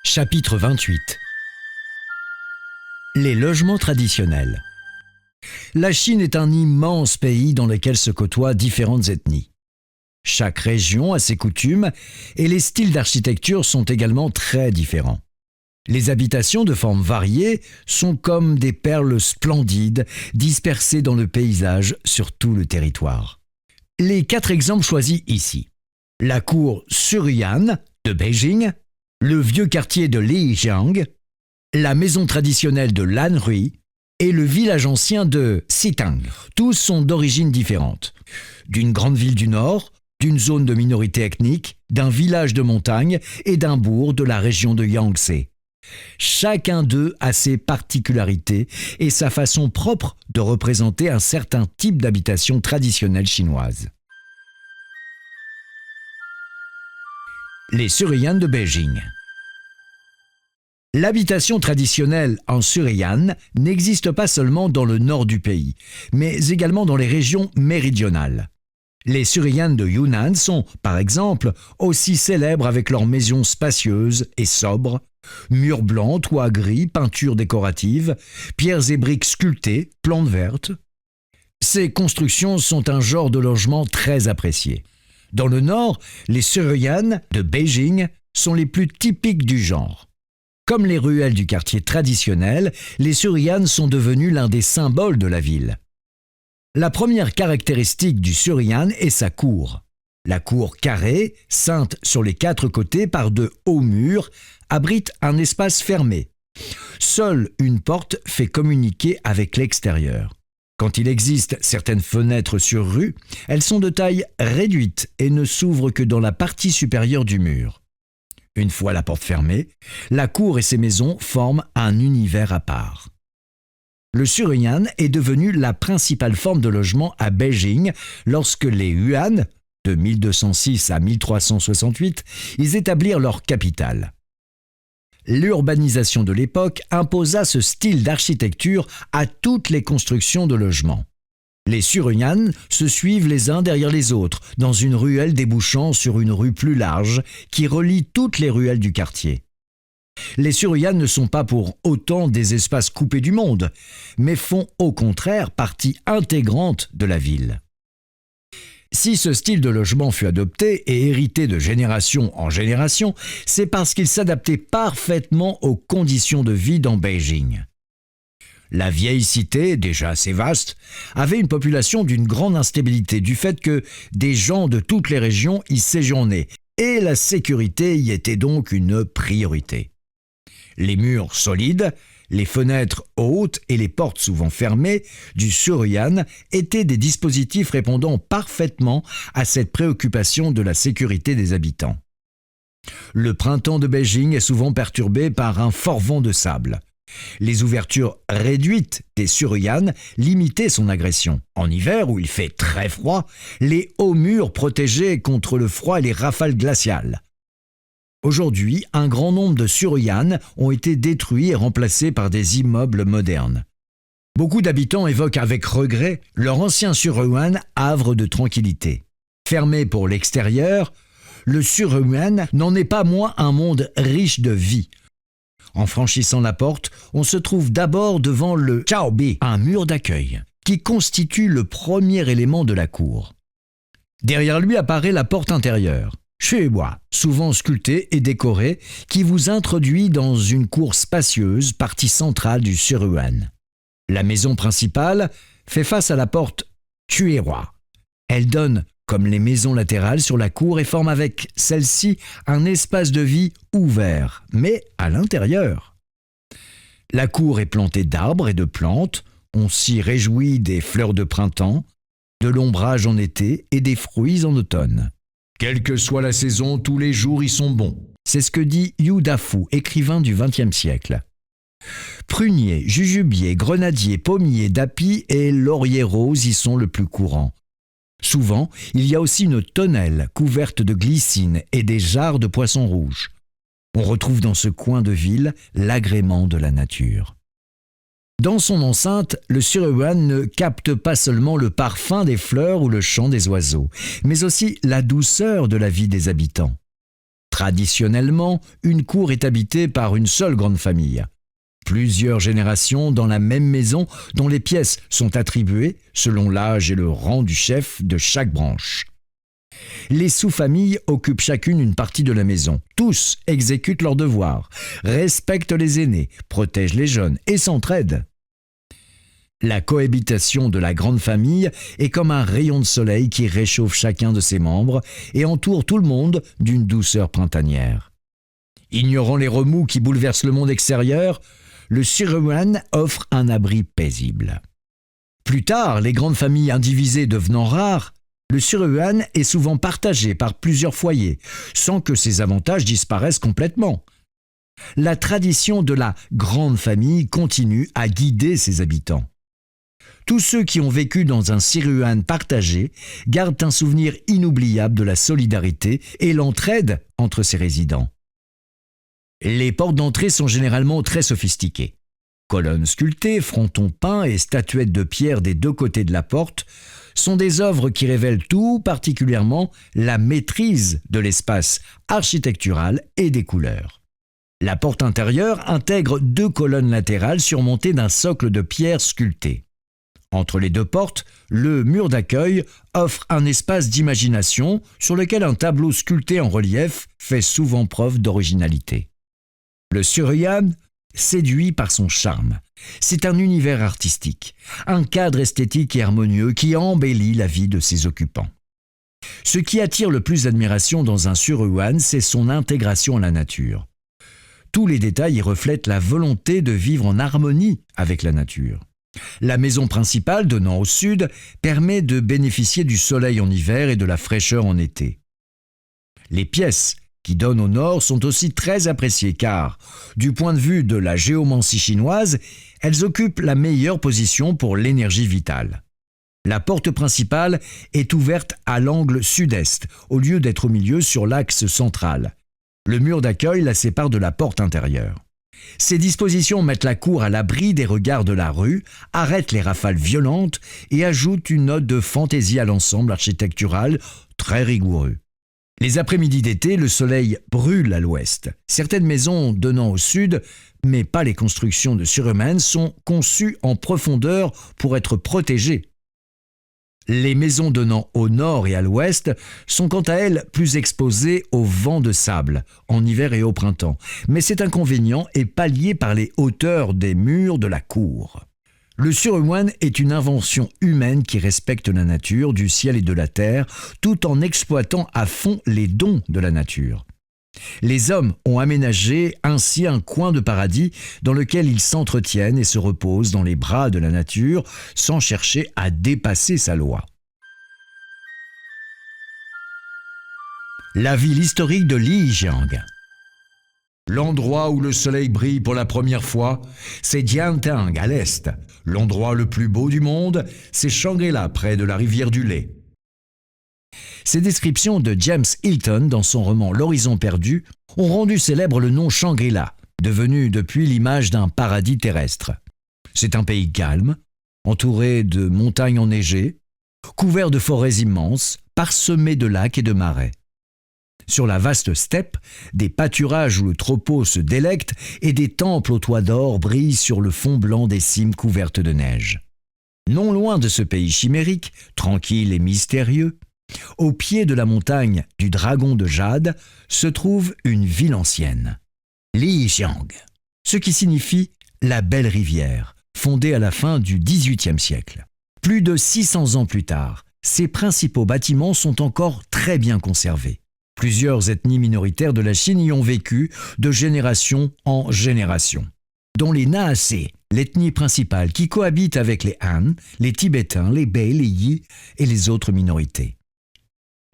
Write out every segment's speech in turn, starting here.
Chapitre 28. Les logements traditionnels. La Chine est un immense pays dans lequel se côtoient différentes ethnies. Chaque région a ses coutumes et les styles d'architecture sont également très différents. Les habitations de formes variées sont comme des perles splendides dispersées dans le paysage sur tout le territoire. Les 4 exemples choisis ici. La cour Suryuan de Beijing, le vieux quartier de Lijiang, la maison traditionnelle de Lanhui et le village ancien de Xitang. Tous sont d'origines différentes. D'une grande ville du nord, d'une zone de minorité ethnique, d'un village de montagne et d'un bourg de la région de Yangtze. Chacun d'eux a ses particularités et sa façon propre de représenter un certain type d'habitation traditionnelle chinoise. Les Suryuan de Beijing. L'habitation traditionnelle en Suryuan n'existe pas seulement dans le nord du pays, mais également dans les régions méridionales. Les Suryuan de Yunnan sont, par exemple, aussi célèbres avec leurs maisons spacieuses et sobres, murs blancs, toits gris, peintures décoratives, pierres et briques sculptées, plantes vertes. Ces constructions sont un genre de logement très apprécié. Dans le nord, les Suryuan de Beijing sont les plus typiques du genre. Comme les ruelles du quartier traditionnel, les Suryuan sont devenus l'un des symboles de la ville. La première caractéristique du Suryuan est sa cour. La cour carrée, ceinte sur les 4 côtés par de hauts murs, abrite un espace fermé. Seule une porte fait communiquer avec l'extérieur. Quand il existe certaines fenêtres sur rue, elles sont de taille réduite et ne s'ouvrent que dans la partie supérieure du mur. Une fois la porte fermée, la cour et ses maisons forment un univers à part. Le Suryuan est devenu la principale forme de logement à Beijing lorsque les Yuan, de 1206 à 1368, ils établirent leur capitale. L'urbanisation de l'époque imposa ce style d'architecture à toutes les constructions de logements. Les Suryuan se suivent les uns derrière les autres, dans une ruelle débouchant sur une rue plus large qui relie toutes les ruelles du quartier. Les Suryuan ne sont pas pour autant des espaces coupés du monde, mais font au contraire partie intégrante de la ville. Si ce style de logement fut adopté et hérité de génération en génération, c'est parce qu'il s'adaptait parfaitement aux conditions de vie dans Beijing. La vieille cité, déjà assez vaste, avait une population d'une grande instabilité du fait que des gens de toutes les régions y séjournaient et la sécurité y était donc une priorité. Les murs solides, les fenêtres hautes et les portes souvent fermées du Suryuan étaient des dispositifs répondant parfaitement à cette préoccupation de la sécurité des habitants. Le printemps de Beijing est souvent perturbé par un fort vent de sable. Les ouvertures réduites des Suryuan limitaient son agression. En hiver, où il fait très froid, les hauts murs protégeaient contre le froid et les rafales glaciales. Aujourd'hui, un grand nombre de Suryuan ont été détruits et remplacés par des immeubles modernes. Beaucoup d'habitants évoquent avec regret leur ancien Suryuan havre de tranquillité. Fermé pour l'extérieur, le Suryuan n'en est pas moins un monde riche de vie. En franchissant la porte, on se trouve d'abord devant le Chaobi, un mur d'accueil, qui constitue le premier élément de la cour. Derrière lui apparaît la porte intérieure, Xuehua, souvent sculptée et décorée, qui vous introduit dans une cour spacieuse, partie centrale du Suryuan. La maison principale fait face à la porte Xuehua. Elle donne, comme les maisons latérales, sur la cour et forme avec celle-ci un espace de vie ouvert, mais à l'intérieur. La cour est plantée d'arbres et de plantes, on s'y réjouit des fleurs de printemps, de l'ombrage en été et des fruits en automne. Quelle que soit la saison, tous les jours y sont bons. C'est ce que dit Yu Dafu, écrivain du XXe siècle. Pruniers, jujubiers, grenadiers, pommiers, dapis et lauriers roses y sont le plus courants. Souvent, il y a aussi une tonnelle couverte de glycine et des jarres de poissons rouges. On retrouve dans ce coin de ville l'agrément de la nature. Dans son enceinte, le Suryuan ne capte pas seulement le parfum des fleurs ou le chant des oiseaux, mais aussi la douceur de la vie des habitants. Traditionnellement, une cour est habitée par une seule grande famille. Plusieurs générations dans la même maison dont les pièces sont attribuées selon l'âge et le rang du chef de chaque branche. Les sous-familles occupent chacune une partie de la maison. Tous exécutent leurs devoirs, respectent les aînés, protègent les jeunes et s'entraident. La cohabitation de la grande famille est comme un rayon de soleil qui réchauffe chacun de ses membres et entoure tout le monde d'une douceur printanière. Ignorant les remous qui bouleversent le monde extérieur, le Suruhan offre un abri paisible. Plus tard, les grandes familles indivisées devenant rares, le Suruhan est souvent partagé par plusieurs foyers, sans que ses avantages disparaissent complètement. La tradition de la grande famille continue à guider ses habitants. Tous ceux qui ont vécu dans un Suruhan partagé gardent un souvenir inoubliable de la solidarité et l'entraide entre ses résidents. Les portes d'entrée sont généralement très sophistiquées. Colonnes sculptées, frontons peints et statuettes de pierre des deux côtés de la porte sont des œuvres qui révèlent tout particulièrement la maîtrise de l'espace architectural et des couleurs. La porte intérieure intègre 2 colonnes latérales surmontées d'un socle de pierre sculptée. Entre les 2 portes, le mur d'accueil offre un espace d'imagination sur lequel un tableau sculpté en relief fait souvent preuve d'originalité. Le Suruhan séduit par son charme. C'est un univers artistique, un cadre esthétique et harmonieux qui embellit la vie de ses occupants. Ce qui attire le plus d'admiration dans un Suruhan, c'est son intégration à la nature. Tous les détails y reflètent la volonté de vivre en harmonie avec la nature. La maison principale, donnant au sud, permet de bénéficier du soleil en hiver et de la fraîcheur en été. Les pièces qui donnent au nord sont aussi très appréciées car, du point de vue de la géomancie chinoise, elles occupent la meilleure position pour l'énergie vitale. La porte principale est ouverte à l'angle sud-est, au lieu d'être au milieu sur l'axe central. Le mur d'accueil la sépare de la porte intérieure. Ces dispositions mettent la cour à l'abri des regards de la rue, arrêtent les rafales violentes et ajoutent une note de fantaisie à l'ensemble architectural très rigoureux. Les après-midi d'été, le soleil brûle à l'ouest. Certaines maisons donnant au sud, mais pas les constructions de Suruhan, sont conçues en profondeur pour être protégées. Les maisons donnant au nord et à l'ouest sont quant à elles plus exposées au vent de sable, en hiver et au printemps, mais cet inconvénient est pallié par les hauteurs des murs de la cour. Le Suruhan est une invention humaine qui respecte la nature, du ciel et de la terre, tout en exploitant à fond les dons de la nature. Les hommes ont aménagé ainsi un coin de paradis dans lequel ils s'entretiennent et se reposent dans les bras de la nature sans chercher à dépasser sa loi. La ville historique de Lijiang. L'endroit où le soleil brille pour la première fois, c'est Jiantang à l'est. L'endroit le plus beau du monde, c'est Shangri-La près de la rivière du lait. Ces descriptions de James Hilton dans son roman L'Horizon perdu ont rendu célèbre le nom Shangri-La, devenu depuis l'image d'un paradis terrestre. C'est un pays calme, entouré de montagnes enneigées, couvert de forêts immenses, parsemé de lacs et de marais. Sur la vaste steppe, des pâturages où le troupeau se délecte et des temples aux toits d'or brillent sur le fond blanc des cimes couvertes de neige. Non loin de ce pays chimérique, tranquille et mystérieux, au pied de la montagne du Dragon de Jade se trouve une ville ancienne, Lijiang, ce qui signifie « la belle rivière », fondée à la fin du XVIIIe siècle. Plus de 600 ans plus tard, ses principaux bâtiments sont encore très bien conservés. Plusieurs ethnies minoritaires de la Chine y ont vécu de génération en génération, dont les Naasé, l'ethnie principale qui cohabite avec les Han, les Tibétains, les Bei, les Yi et les autres minorités.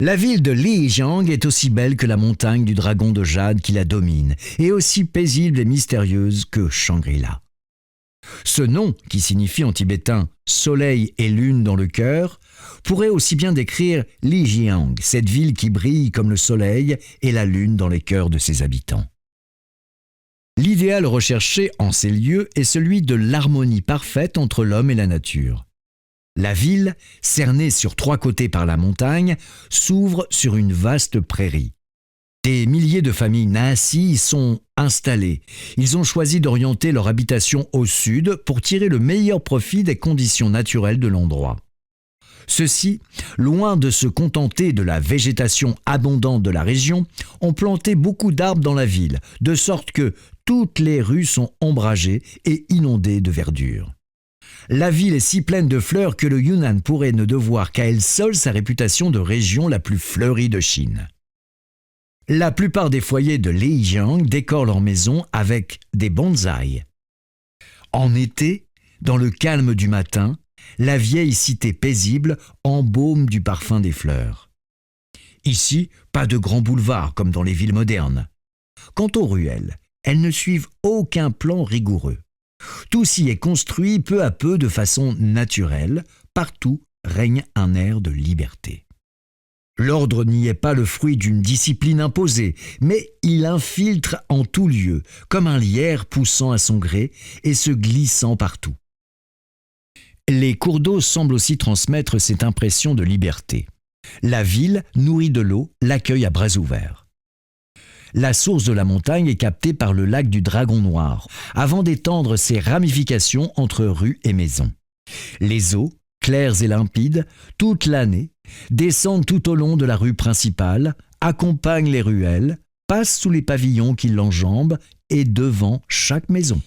La ville de Lijiang est aussi belle que la montagne du Dragon de Jade qui la domine, et aussi paisible et mystérieuse que Shangri-La. Ce nom, qui signifie en tibétain « soleil et lune dans le cœur », pourrait aussi bien décrire Lijiang, cette ville qui brille comme le soleil et la lune dans les cœurs de ses habitants. L'idéal recherché en ces lieux est celui de l'harmonie parfaite entre l'homme et la nature. La ville, cernée sur 3 côtés par la montagne, s'ouvre sur une vaste prairie. Des milliers de familles Nahasi y sont installées. Ils ont choisi d'orienter leur habitation au sud pour tirer le meilleur profit des conditions naturelles de l'endroit. Ceux-ci, loin de se contenter de la végétation abondante de la région, ont planté beaucoup d'arbres dans la ville, de sorte que toutes les rues sont ombragées et inondées de verdure. La ville est si pleine de fleurs que le Yunnan pourrait ne devoir qu'à elle seule sa réputation de région la plus fleurie de Chine. La plupart des foyers de Lijiang décorent leurs maisons avec des bonsaïs. En été, dans le calme du matin, la vieille cité paisible embaume du parfum des fleurs. Ici, pas de grands boulevards comme dans les villes modernes. Quant aux ruelles, elles ne suivent aucun plan rigoureux. Tout s'y est construit peu à peu de façon naturelle. Partout règne un air de liberté. L'ordre n'y est pas le fruit d'une discipline imposée, mais il infiltre en tout lieu, comme un lierre poussant à son gré et se glissant partout. Les cours d'eau semblent aussi transmettre cette impression de liberté. La ville, nourrie de l'eau, l'accueille à bras ouverts. La source de la montagne est captée par le lac du Dragon Noir, avant d'étendre ses ramifications entre rues et maisons. Les eaux, claires et limpides, toute l'année, descendent tout au long de la rue principale, accompagnent les ruelles, passent sous les pavillons qui l'enjambent et devant chaque maison.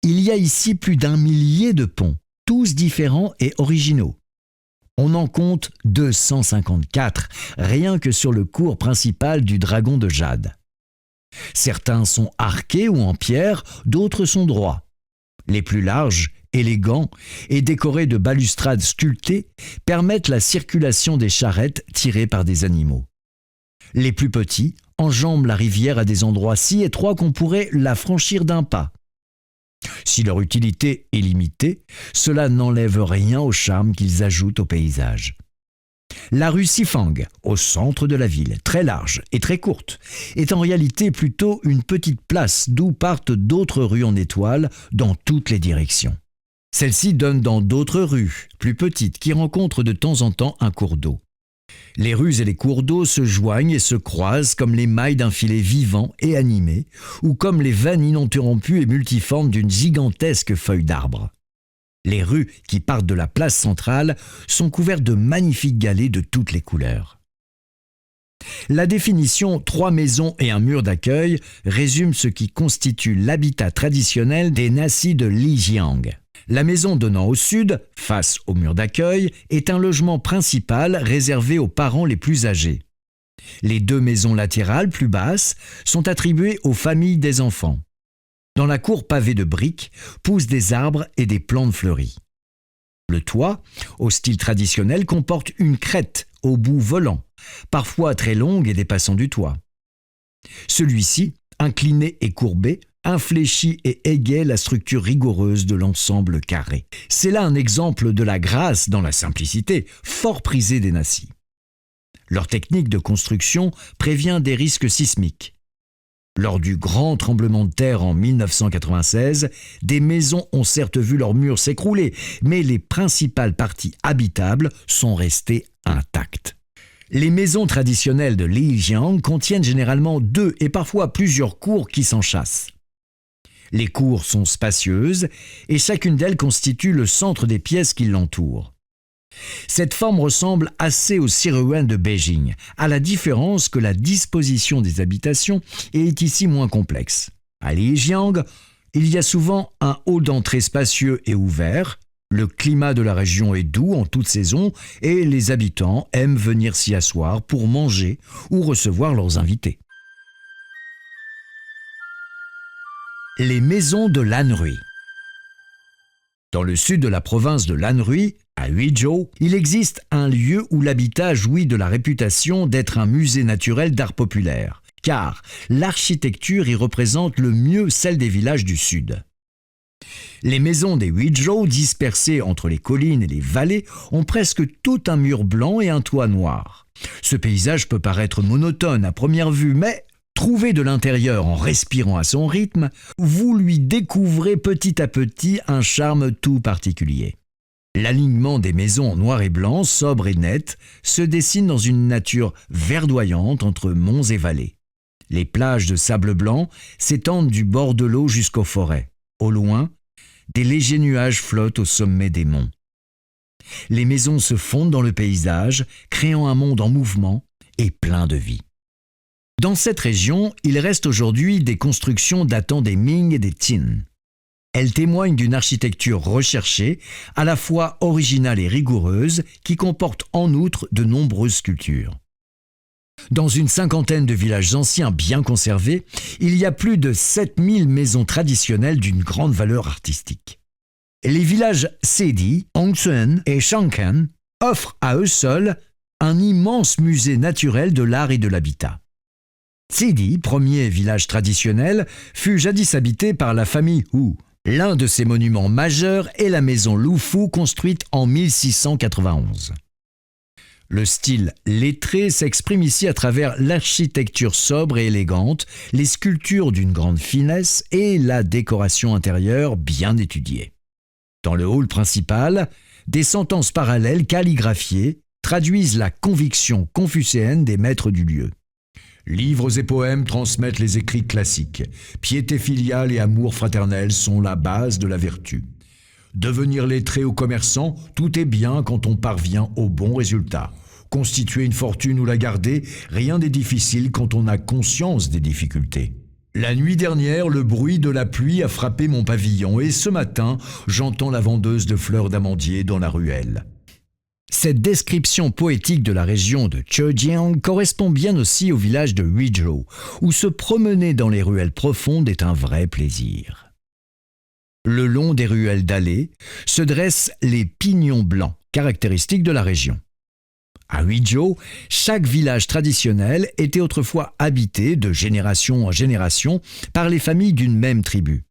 Il y a ici plus d'1 millier de ponts, tous différents et originaux. On en compte 254, rien que sur le cours principal du Dragon de Jade. Certains sont arqués ou en pierre, d'autres sont droits. Les plus larges, élégants et décorés de balustrades sculptées permettent la circulation des charrettes tirées par des animaux. Les plus petits enjambent la rivière à des endroits si étroits qu'on pourrait la franchir d'un pas. Si leur utilité est limitée, cela n'enlève rien au charme qu'ils ajoutent au paysage. La rue Sifang, au centre de la ville, très large et très courte, est en réalité plutôt une petite place d'où partent d'autres rues en étoile dans toutes les directions. Celle-ci donne dans d'autres rues, plus petites, qui rencontrent de temps en temps un cours d'eau. Les rues et les cours d'eau se joignent et se croisent comme les mailles d'un filet vivant et animé, ou comme les veines ininterrompues et multiformes d'une gigantesque feuille d'arbre. Les rues qui partent de la place centrale sont couvertes de magnifiques galets de toutes les couleurs. La définition « 3 maisons et un mur d'accueil » résume ce qui constitue l'habitat traditionnel des Nahasi de Lijiang. La maison donnant au sud, face au mur d'accueil, est un logement principal réservé aux parents les plus âgés. Les 2 maisons latérales, plus basses, sont attribuées aux familles des enfants. Dans la cour pavée de briques, poussent des arbres et des plantes fleuries. Le toit, au style traditionnel, comporte une crête au bout volant, parfois très longue et dépassant du toit. Celui-ci, incliné et courbé, infléchit et égaye la structure rigoureuse de l'ensemble carré. C'est là un exemple de la grâce dans la simplicité, fort prisée des Nahasi. Leur technique de construction prévient des risques sismiques. Lors du grand tremblement de terre en 1996, des maisons ont certes vu leurs murs s'écrouler, mais les principales parties habitables sont restées intactes. Les maisons traditionnelles de Lijiang contiennent généralement 2 et parfois plusieurs cours qui s'enchâssent. Les cours sont spacieuses et chacune d'elles constitue le centre des pièces qui l'entourent. Cette forme ressemble assez au Siruan de Beijing, à la différence que la disposition des habitations est ici moins complexe. À Lijiang, il y a souvent un hall d'entrée spacieux et ouvert. Le climat de la région est doux en toute saison et les habitants aiment venir s'y asseoir pour manger ou recevoir leurs invités. Les maisons de Lanrui. Dans le sud de la province de Lanrui, à Huizhou, il existe un lieu où l'habitat jouit de la réputation d'être un musée naturel d'art populaire, car l'architecture y représente le mieux celle des villages du sud. Les maisons des Huizhou, dispersées entre les collines et les vallées, ont presque tout un mur blanc et un toit noir. Ce paysage peut paraître monotone à première vue, mais trouvé de l'intérieur en respirant à son rythme, vous lui découvrez petit à petit un charme tout particulier. L'alignement des maisons en noir et blanc, sobre et net, se dessine dans une nature verdoyante entre monts et vallées. Les plages de sable blanc s'étendent du bord de l'eau jusqu'aux forêts. Au loin, des légers nuages flottent au sommet des monts. Les maisons se fondent dans le paysage, créant un monde en mouvement et plein de vie. Dans cette région, il reste aujourd'hui des constructions datant des Ming et des Qin. Elles témoignent d'une architecture recherchée, à la fois originale et rigoureuse, qui comporte en outre de nombreuses sculptures. Dans une cinquantaine de villages anciens bien conservés, il y a plus de 7000 maisons traditionnelles d'une grande valeur artistique. Les villages Sedi, Hongshun et Shangkan offrent à eux seuls un immense musée naturel de l'art et de l'habitat. Sidi, premier village traditionnel, fut jadis habité par la famille Hu. L'un de ses monuments majeurs est la maison Lufu construite en 1691. Le style lettré s'exprime ici à travers l'architecture sobre et élégante, les sculptures d'une grande finesse et la décoration intérieure bien étudiée. Dans le hall principal, des sentences parallèles calligraphiées traduisent la conviction confucéenne des maîtres du lieu. Livres et poèmes transmettent les écrits classiques. Piété filiale et amour fraternel sont la base de la vertu. Devenir lettré ou commerçant, tout est bien quand on parvient au bon résultat. Constituer une fortune ou la garder, rien n'est difficile quand on a conscience des difficultés. La nuit dernière, le bruit de la pluie a frappé mon pavillon et ce matin, j'entends la vendeuse de fleurs d'amandier dans la ruelle. Cette description poétique de la région de Zhejiang correspond bien aussi au village de Huizhou, où se promener dans les ruelles profondes est un vrai plaisir. Le long des ruelles dallées se dressent les pignons blancs, caractéristiques de la région. À Huizhou, chaque village traditionnel était autrefois habité de génération en génération par les familles d'une même tribu.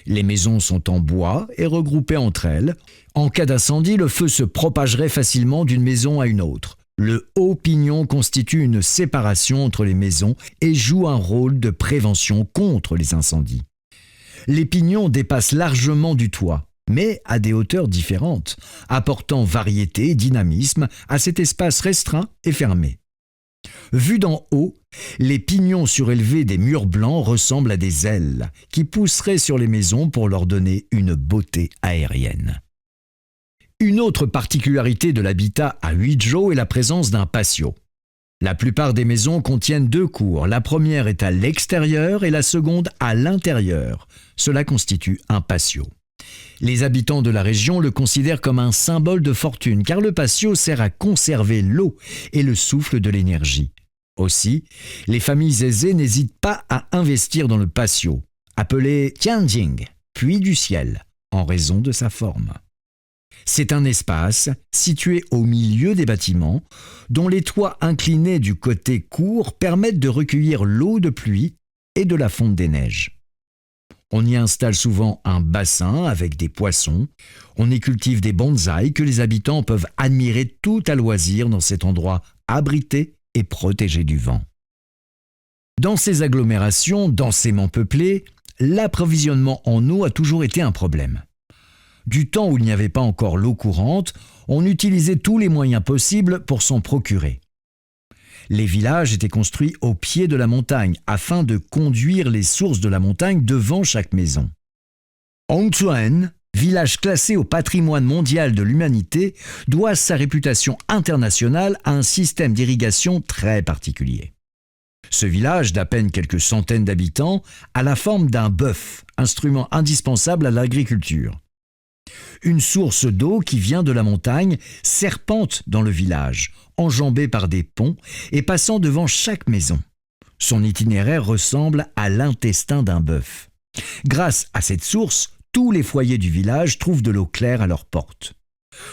Les maisons sont en bois et regroupées entre elles. En cas d'incendie, le feu se propagerait facilement d'une maison à une autre. Le haut pignon constitue une séparation entre les maisons et joue un rôle de prévention contre les incendies. Les pignons dépassent largement du toit, mais à des hauteurs différentes, apportant variété et dynamisme à cet espace restreint et fermé. Vus d'en haut, les pignons surélevés des murs blancs ressemblent à des ailes qui pousseraient sur les maisons pour leur donner une beauté aérienne. Une autre particularité de l'habitat à Huizhou est la présence d'un patio. La plupart des maisons contiennent 2 cours. La première est à l'extérieur et la seconde à l'intérieur. Cela constitue un patio. Les habitants de la région le considèrent comme un symbole de fortune car le patio sert à conserver l'eau et le souffle de l'énergie. Aussi, les familles aisées n'hésitent pas à investir dans le patio, appelé Tianjing, puits du ciel, en raison de sa forme. C'est un espace situé au milieu des bâtiments, dont les toits inclinés du côté court permettent de recueillir l'eau de pluie et de la fonte des neiges. On y installe souvent un bassin avec des poissons. On y cultive des bonsaïs que les habitants peuvent admirer tout à loisir dans cet endroit abrité et protégé du vent. Dans ces agglomérations densément peuplées, l'approvisionnement en eau a toujours été un problème. Du temps où il n'y avait pas encore l'eau courante, on utilisait tous les moyens possibles pour s'en procurer. Les villages étaient construits au pied de la montagne afin de conduire les sources de la montagne devant chaque maison. Hongshun, village classé au patrimoine mondial de l'humanité, doit sa réputation internationale à un système d'irrigation très particulier. Ce village d'à peine quelques centaines d'habitants a la forme d'un bœuf, instrument indispensable à l'agriculture. Une source d'eau qui vient de la montagne serpente dans le village, enjambée par des ponts et passant devant chaque maison. Son itinéraire ressemble à l'intestin d'un bœuf. Grâce à cette source, tous les foyers du village trouvent de l'eau claire à leur porte.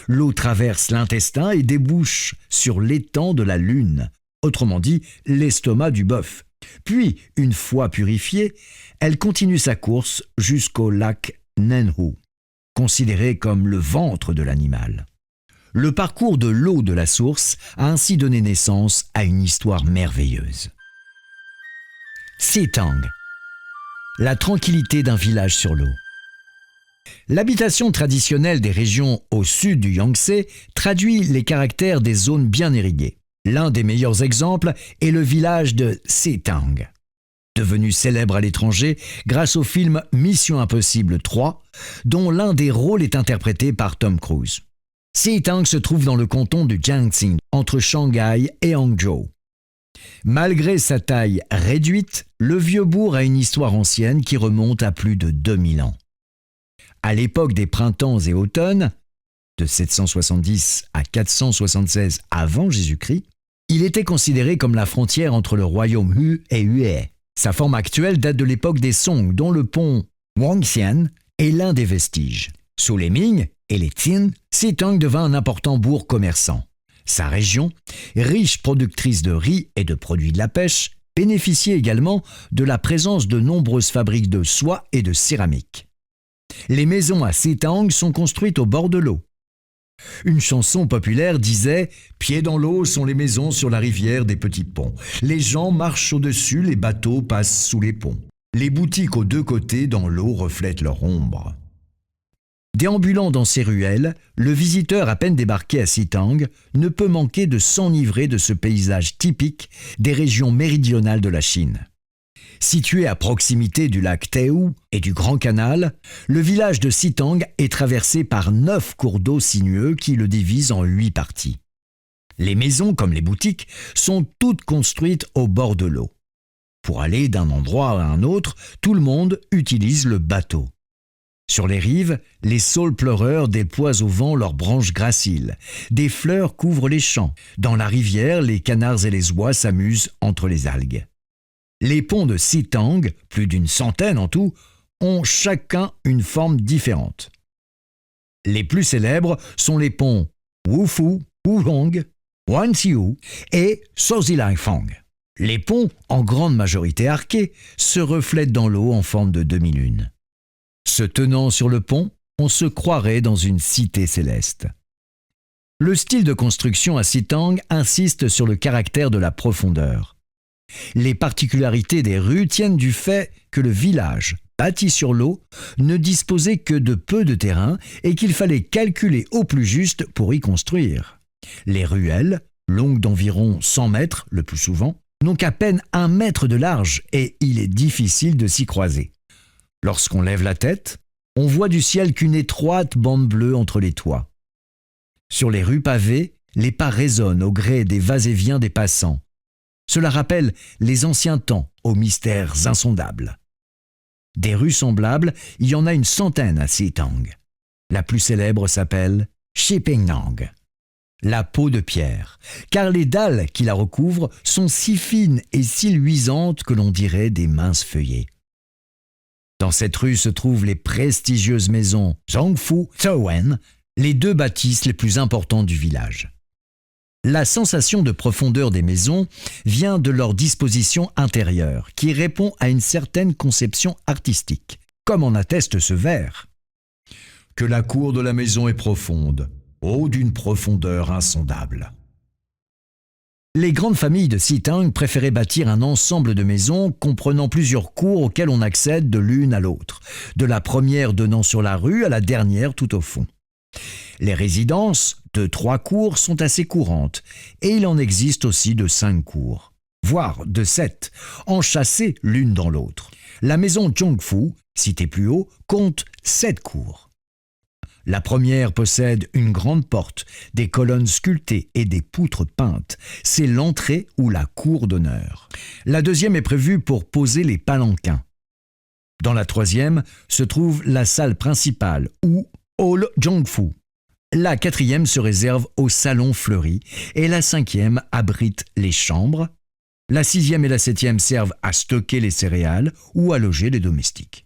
L'eau traverse l'intestin et débouche sur l'étang de la lune, autrement dit l'estomac du bœuf. Puis, une fois purifiée, elle continue sa course jusqu'au lac Nenhu, considéré comme le ventre de l'animal. Le parcours de l'eau de la source a ainsi donné naissance à une histoire merveilleuse. Xitang, la tranquillité d'un village sur l'eau. L'habitation traditionnelle des régions au sud du Yangtze traduit les caractères des zones bien irriguées. L'un des meilleurs exemples est le village de Setang, devenu célèbre à l'étranger grâce au film Mission Impossible 3, dont l'un des rôles est interprété par Tom Cruise. Setang se trouve dans le canton de Jiangxi, entre Shanghai et Hangzhou. Malgré sa taille réduite, le vieux bourg a une histoire ancienne qui remonte à plus de 2000 ans. À l'époque des printemps et automnes, de 770 à 476 avant Jésus-Christ, il était considéré comme la frontière entre le royaume Hu et Yue. Sa forme actuelle date de l'époque des Song, dont le pont Wangxian est l'un des vestiges. Sous les Ming et les Qin, Setang devint un important bourg commerçant. Sa région, riche productrice de riz et de produits de la pêche, bénéficiait également de la présence de nombreuses fabriques de soie et de céramique. Les maisons à Setang sont construites au bord de l'eau. Une chanson populaire disait « Pieds dans l'eau sont les maisons sur la rivière des petits ponts. Les gens marchent au-dessus, les bateaux passent sous les ponts. Les boutiques aux deux côtés dans l'eau reflètent leur ombre. » Déambulant dans ces ruelles, le visiteur à peine débarqué à Setang ne peut manquer de s'enivrer de ce paysage typique des régions méridionales de la Chine. Situé à proximité du lac Théou et du Grand Canal, le village de Setang est traversé par 9 cours d'eau sinueux qui le divisent en 8 parties. Les maisons, comme les boutiques, sont toutes construites au bord de l'eau. Pour aller d'un endroit à un autre, tout le monde utilise le bateau. Sur les rives, les saules pleureurs déploient au vent leurs branches graciles. Des fleurs couvrent les champs. Dans la rivière, les canards et les oies s'amusent entre les algues. Les ponts de Setang, plus d'une centaine en tout, ont chacun une forme différente. Les plus célèbres sont les ponts Wufu, Wulong, Wanxiu et Sosilangfang. Les ponts, en grande majorité arqués, se reflètent dans l'eau en forme de demi-lune. Se tenant sur le pont, on se croirait dans une cité céleste. Le style de construction à Setang insiste sur le caractère de la profondeur. Les particularités des rues tiennent du fait que le village, bâti sur l'eau, ne disposait que de peu de terrain et qu'il fallait calculer au plus juste pour y construire. Les ruelles, longues d'environ 100 mètres le plus souvent, n'ont qu'à peine 1 mètre de large et il est difficile de s'y croiser. Lorsqu'on lève la tête, on voit du ciel qu'une étroite bande bleue entre les toits. Sur les rues pavées, les pas résonnent au gré des va-et-vient des passants. Cela rappelle les anciens temps aux mystères insondables. Des rues semblables, il y en a une centaine à Setang. La plus célèbre s'appelle Shipingnang, la peau de pierre, car les dalles qui la recouvrent sont si fines et si luisantes que l'on dirait des minces feuillées. Dans cette rue se trouvent les prestigieuses maisons Zhongfu, Zhouen, les 2 bâtisses les plus importantes du village. La sensation de profondeur des maisons vient de leur disposition intérieure, qui répond à une certaine conception artistique, comme en atteste ce vers. Que la cour de la maison est profonde, ô d'une profondeur insondable. Les grandes familles de Setang préféraient bâtir un ensemble de maisons comprenant plusieurs cours auxquelles on accède de l'une à l'autre, de la première donnant sur la rue à la dernière tout au fond. Les résidences de 3 cours sont assez courantes et il en existe aussi de 5 cours, voire de 7, enchâssées l'une dans l'autre. La maison Zhongfu, citée plus haut, compte 7 cours. La première possède une grande porte, des colonnes sculptées et des poutres peintes. C'est l'entrée ou la cour d'honneur. La deuxième est prévue pour poser les palanquins. Dans la troisième se trouve la salle principale ou Hall Zhongfu. La quatrième se réserve au salon fleuri et la 5e abrite les chambres. La 6e et la 7e servent à stocker les céréales ou à loger les domestiques.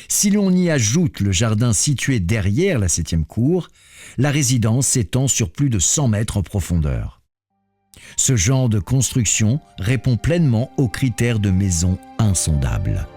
Si l'on y ajoute le jardin situé derrière la 7e cour, la résidence s'étend sur plus de 100 mètres en profondeur. Ce genre de construction répond pleinement aux critères de maison insondable.